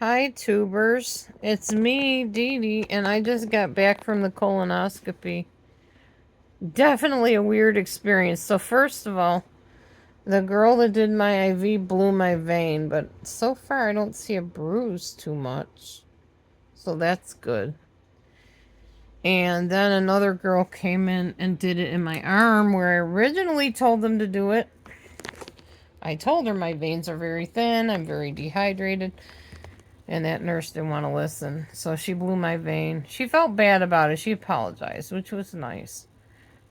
Hi, tubers. It's me, Dee Dee, and I just got back from the colonoscopy. Definitely a weird experience. So, first of all, the girl that did my IV blew my vein, but so far I don't see a bruise too much. So, that's good. And then another girl came in and did it in my arm where I originally told them to do it. I told her my veins are very thin, I'm very dehydrated. And that nurse didn't want to listen. So she blew my vein. She felt bad about it. She apologized, which was nice.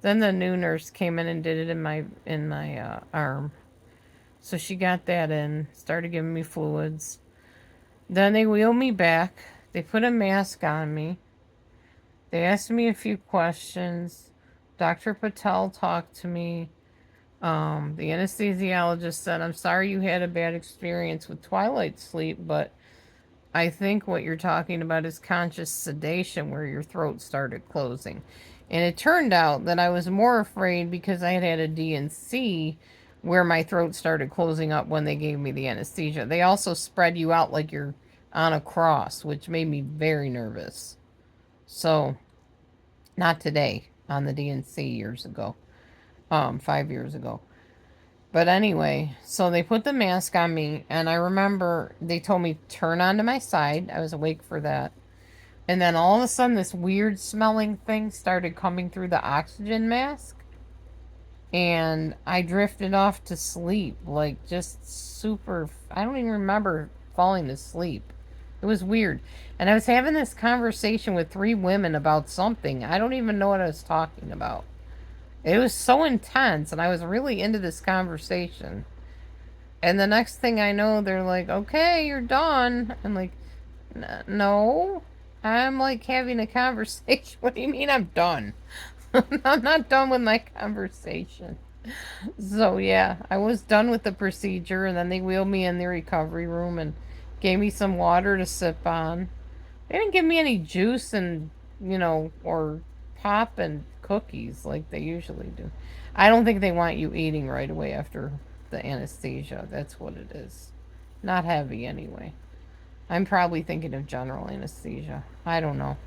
Then the new nurse came in and did it in my arm. So she got that in, started giving me fluids. Then they wheeled me back. They put a mask on me. They asked me a few questions. Dr. Patel talked to me. The anesthesiologist said, "I'm sorry you had a bad experience with twilight sleep, but I think what you're talking about is conscious sedation where your throat started closing." And it turned out that I was more afraid because I had had a D&C where my throat started closing up when they gave me the anesthesia. They also spread you out like you're on a cross, which made me very nervous. So, not today, on the D&C years ago, 5 years ago. But anyway, so they put the mask on me, and I remember they told me turn onto my side. I was awake for that. And then all of a sudden, this weird smelling thing started coming through the oxygen mask. And I drifted off to sleep, like just super. I don't even remember falling asleep. It was weird. And I was having this conversation with three women about something. I don't even know what I was talking about. It was so intense, and I was really into this conversation. And the next thing I know, they're like, "Okay, you're done." I'm like, No. I'm like having a conversation. What do you mean I'm done? I'm not done with my conversation. So, yeah, I was done with the procedure, and then they wheeled me in the recovery room and gave me some water to sip on. They didn't give me any juice and, or pop and cookies like they usually do. I don't think they want you eating right away after the anesthesia. That's what it is. Not heavy, anyway. I'm probably thinking of general anesthesia. I don't know.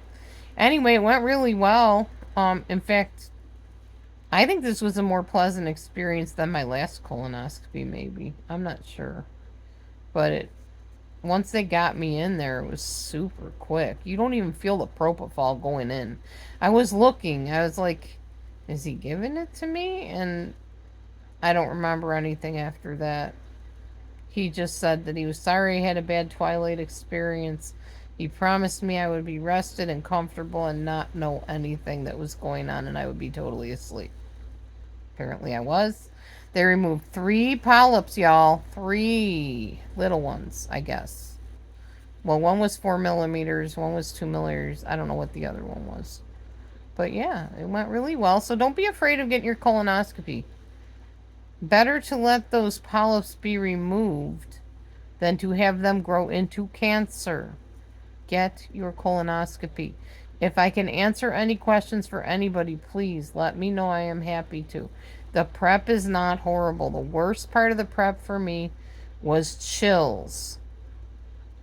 Anyway, it went really well. In fact, I think this was a more pleasant experience than my last colonoscopy, maybe. I'm not sure. But once they got me in there, it was super quick. You don't even feel the propofol going in. I was looking. I was like, is he giving it to me? And I don't remember anything after that. He just said that he was sorry he had a bad twilight experience. He promised me I would be rested and comfortable and not know anything that was going on, and I would be totally asleep. Apparently I was. They removed 3 polyps, y'all. 3 little ones, I guess. Well, one was 4 millimeters, one was 2 millimeters. I don't know what the other one was. But yeah, it went really well. So don't be afraid of getting your colonoscopy. Better to let those polyps be removed than to have them grow into cancer. Get your colonoscopy. If I can answer any questions for anybody, please let me know. I am happy to. The prep is not horrible. The worst part of the prep for me was chills.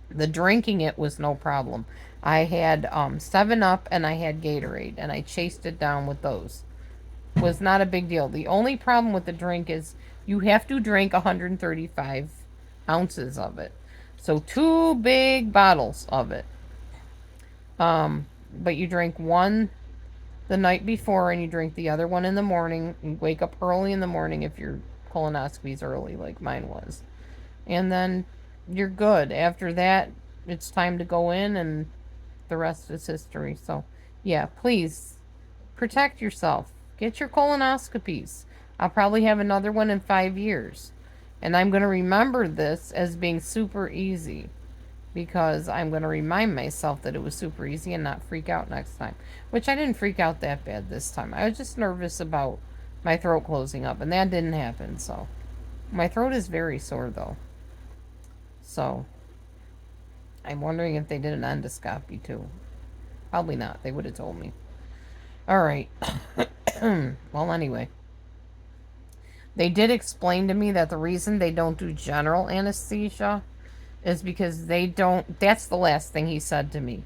The drinking it was no problem. I had 7 Up and I had Gatorade, and I chased it down with those. It was not a big deal. The only problem with the drink is you have to drink 135 ounces of it. So 2 big bottles of it. But you drink one the night before and you drink the other one in the morning. You wake up early in the morning if your colonoscopy's early, like mine was. And then you're good. After that, it's time to go in, and the rest is history. So, yeah, please protect yourself. Get your colonoscopies. I'll probably have another one in 5 years. And I'm going to remember this as being super easy, because I'm going to remind myself that it was super easy and not freak out next time. Which I didn't freak out that bad this time. I was just nervous about my throat closing up, and that didn't happen. So, my throat is very sore, though. So, I'm wondering if they did an endoscopy, too. Probably not. They would have told me. Alright. Well, anyway. They did explain to me that the reason they don't do general anesthesia is because they don't, that's the last thing he said to me.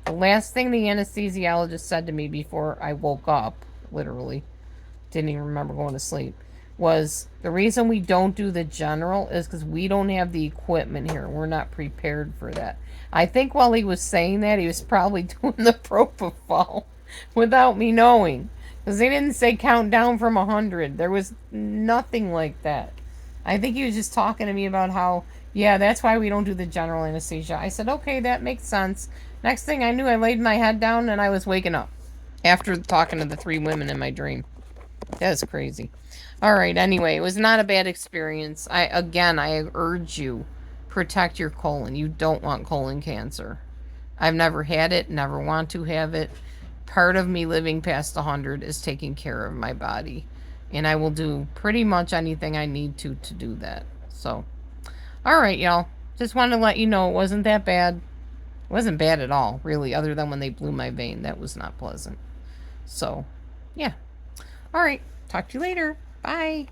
The last thing the anesthesiologist said to me before I woke up, literally, didn't even remember going to sleep, was the reason we don't do the general is because we don't have the equipment here. We're not prepared for that. I think while he was saying that, he was probably doing the propofol without me knowing. Because they didn't say count down from 100. There was nothing like that. I think he was just talking to me about how, yeah, that's why we don't do the general anesthesia. I said, okay, that makes sense. Next thing I knew, I laid my head down and I was waking up after talking to the 3 women in my dream. That was crazy. All right, anyway, it was not a bad experience. I urge you, protect your colon. You don't want colon cancer. I've never had it, never want to have it. Part of me living past 100 is taking care of my body. And I will do pretty much anything I need to do that. So, all right, y'all. Just wanted to let you know it wasn't that bad. It wasn't bad at all, really, other than when they blew my vein. That was not pleasant. So, yeah. All right. Talk to you later. Bye.